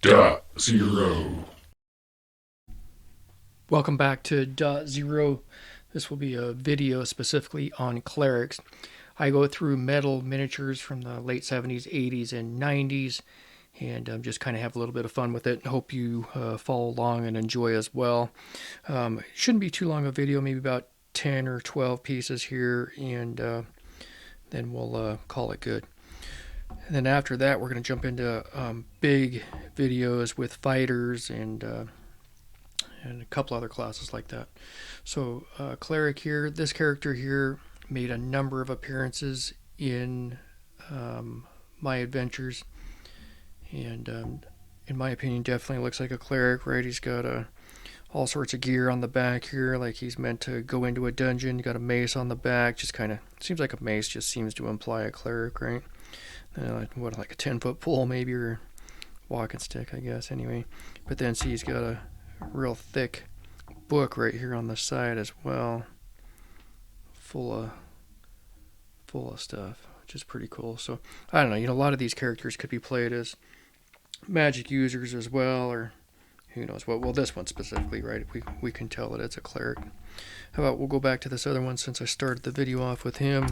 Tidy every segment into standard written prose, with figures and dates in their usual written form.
.0. Welcome back to .0. This will be a video specifically on clerics. I go through metal miniatures from the late 70s, 80s, and 90s, and just kind of have a little bit of fun with it. Hope you follow along and enjoy as well. It shouldn't be too long a video, maybe about 10 or 12 pieces here, and then we'll call it good. And then after that, we're going to jump into big videos with fighters and a couple other classes like that. So cleric here, this character here made a number of appearances in my adventures, and in my opinion definitely looks like a cleric, right? He's got all sorts of gear on the back here, like he's meant to go into a dungeon. Got a mace on the back, just kind of seems like a mace just seems to imply a cleric, right? Like a 10-foot pole maybe, or walking stick, I guess, anyway. But then see, he's got a real thick book right here on the side as well, full of stuff, which is pretty cool. So I don't know, a lot of these characters could be played as magic users as well, or who knows what. Well, this one specifically, right, we can tell that it's a cleric. How about we'll go back to this other one, since I started the video off with him.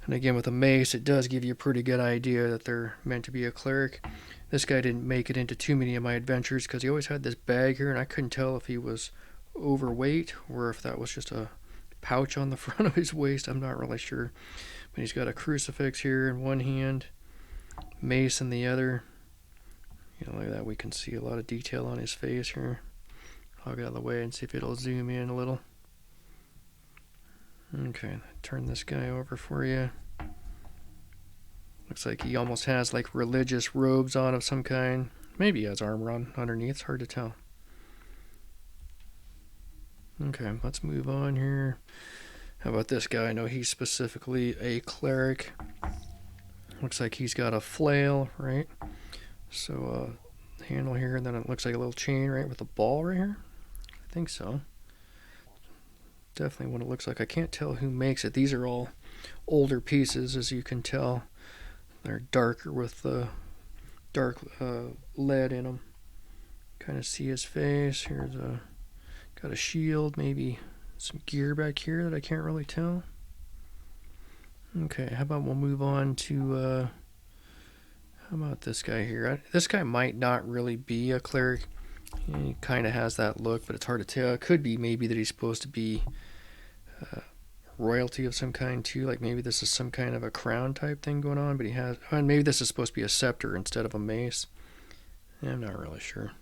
And again, with a mace, it does give you a pretty good idea that they're meant to be a cleric. This guy didn't make it into too many of my adventures because he always had this bag here, and I couldn't tell if he was overweight or if that was just a pouch on the front of his waist. I'm not really sure. But he's got a crucifix here in one hand, mace in the other. Look at that. We can see a lot of detail on his face here. I'll get out of the way and see if it'll zoom in a little. Okay, turn this guy over for you. Looks like he almost has like religious robes on of some kind. Maybe he has armor on underneath. It's hard to tell. Okay, let's move on here. How about this guy? I know he's specifically a cleric. Looks like he's got a flail, right? So handle here, and then it looks like a little chain, right, with a ball right here. I think so. Definitely what it looks like. I can't tell who makes it. These are all older pieces, as you can tell. They're darker with the dark lead in them. Kind of see his face. Here's got a shield, maybe some gear back here that I can't really tell. Okay, how about we'll move on to how about this guy here? This guy might not really be a cleric. He kind of has that look, but it's hard to tell. It could be maybe that he's supposed to be royalty of some kind too, like maybe this is some kind of a crown type thing going on, but he has, and maybe this is supposed to be a scepter instead of a mace. I'm not really sure,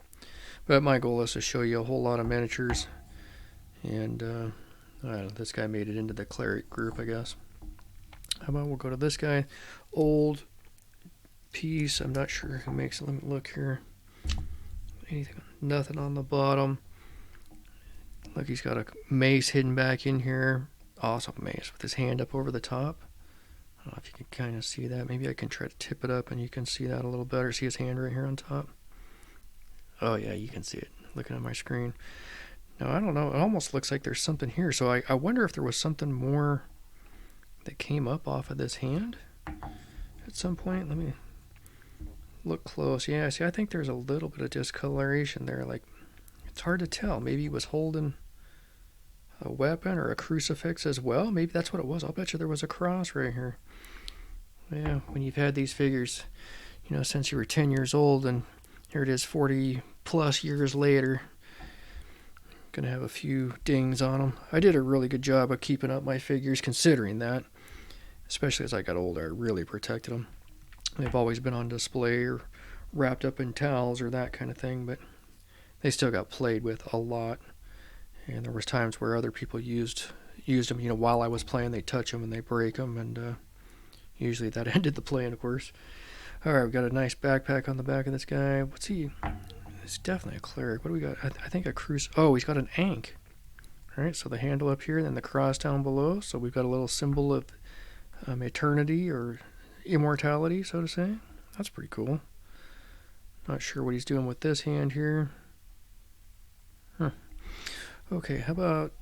but my goal is to show you a whole lot of miniatures, and I don't know, this guy made it into the cleric group, I guess. How about we'll go to this guy, old piece. I'm not sure who makes it. Let me look here. Anything? Nothing on the bottom. Look, he's got a mace hidden back in here. Awesome mace with his hand up over the top. I don't know if you can kind of see that. Maybe I can try to tip it up and you can see that a little better. See his hand right here on top? Oh yeah, you can see it looking at my screen. Now, I don't know. It almost looks like there's something here. So I wonder if there was something more that came up off of this hand at some point. Let me look close. Yeah, see, I think there's a little bit of discoloration there. Like, it's hard to tell. Maybe he was holding a weapon or a crucifix as well. Maybe that's what it was. I'll bet you there was a cross right here. Yeah, when you've had these figures, since you were 10 years old, and here it is 40 plus years later, gonna have a few dings on them. I did a really good job of keeping up my figures, considering that, especially as I got older. I really protected them. They've always been on display or wrapped up in towels or that kind of thing, but they still got played with a lot. And there was times where other people used them, while I was playing. They touch them and they break them, and usually that ended the play, of course. All right, we've got a nice backpack on the back of this guy. What's he? It's definitely a cleric. What do we got? I think a cruise. Oh, he's got an ankh. All right, so the handle up here, and then the cross down below. So we've got a little symbol of eternity or immortality, so to say. That's pretty cool. Not sure what he's doing with this hand here. Huh. Okay, how about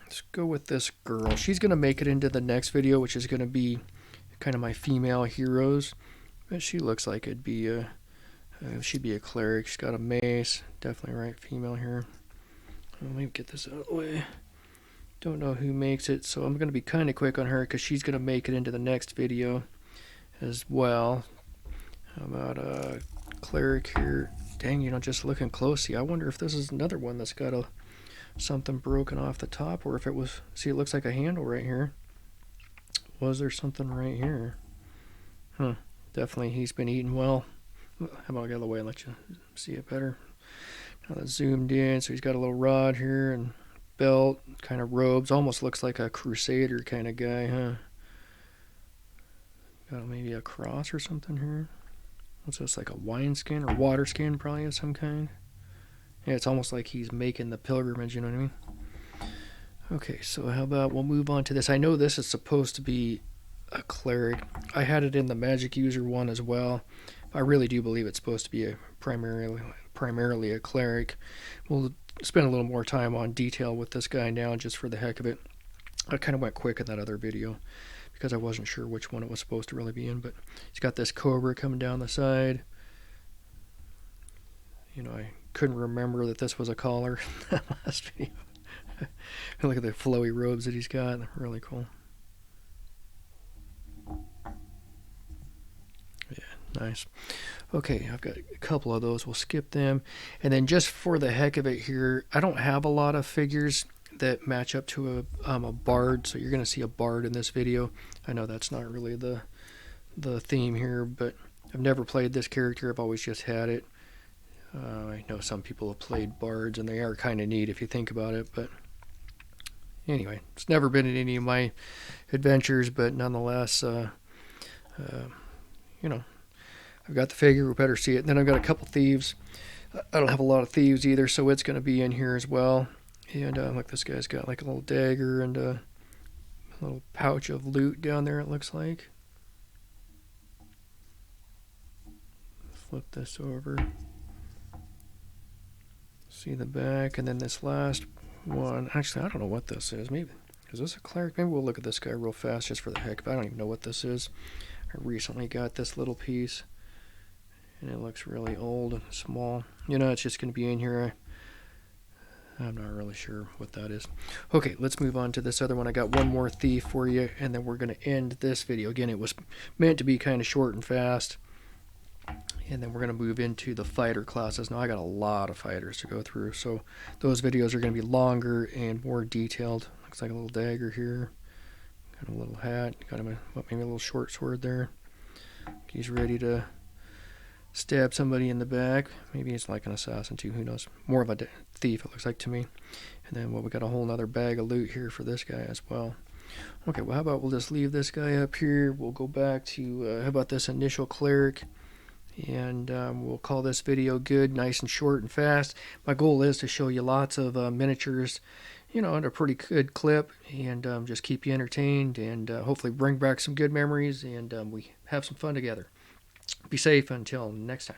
let's go with this girl. She's going to make it into the next video, which is going to be kind of my female heroes. But she looks like it'd be a She'd be a cleric. She's got a mace. Definitely right female here. Let me get this out of the way. Don't know who makes it, so I'm going to be kind of quick on her because she's going to make it into the next video as well. How about a cleric here? Dang, just looking closely. I wonder if this is another one that's got something broken off the top, or if it was... See, it looks like a handle right here. Was there something right here? Huh. Definitely he's been eating well. How about I get out of the way and let you see it better? Now that's zoomed in, so he's got a little rod here and belt, kind of robes. Almost looks like a crusader kind of guy, huh? Got maybe a cross or something here. What's this, like a wine skin or water skin probably of some kind? Yeah, it's almost like he's making the pilgrimage, you know what I mean? Okay, so how about we'll move on to this. I know this is supposed to be a cleric. I had it in the magic user one as well. I really do believe it's supposed to be a primarily a cleric. We'll spend a little more time on detail with this guy now just for the heck of it. I kind of went quick in that other video because I wasn't sure which one it was supposed to really be in, but he's got this cobra coming down the side. I couldn't remember that this was a collar that last video. Look at the flowy robes that he's got. Really cool. Yeah, nice. Okay, I've got a couple of those. We'll skip them. And then just for the heck of it here, I don't have a lot of figures that match up to a bard, so you're going to see a bard in this video. I know that's not really the theme here, but I've never played this character. I've always just had it. I know some people have played bards, and they are kind of neat if you think about it, but anyway, it's never been in any of my adventures, but nonetheless, I've got the figure. We better see it. And then I've got a couple thieves. I don't have a lot of thieves either, so it's going to be in here as well. And look, this guy's got like a little dagger and a little pouch of loot down there, it looks like. Flip this over. See the back, and then this last one. Actually, I don't know what this is. Maybe is this a cleric? Maybe we'll look at this guy real fast just for the heck of it. I don't even know what this is. I recently got this little piece, and it looks really old and small. It's just going to be in here. I'm not really sure what that is. Okay, let's move on to this other one. I got one more thief for you, and then we're going to end this video. Again, it was meant to be kind of short and fast. And then we're going to move into the fighter classes. Now, I got a lot of fighters to go through, so those videos are going to be longer and more detailed. Looks like a little dagger here. Got a little hat. Got him maybe a little short sword there. He's ready to stab somebody in the back. Maybe he's like an assassin too. Who knows? More of a thief, it looks like to me. And then we got a whole other bag of loot here for this guy as well. Okay, well, how about we'll just leave this guy up here. We'll go back to, how about this initial cleric? And we'll call this video good, nice and short and fast. My goal is to show you lots of miniatures, at a pretty good clip, and just keep you entertained, and hopefully bring back some good memories, and we have some fun together. Be safe until next time.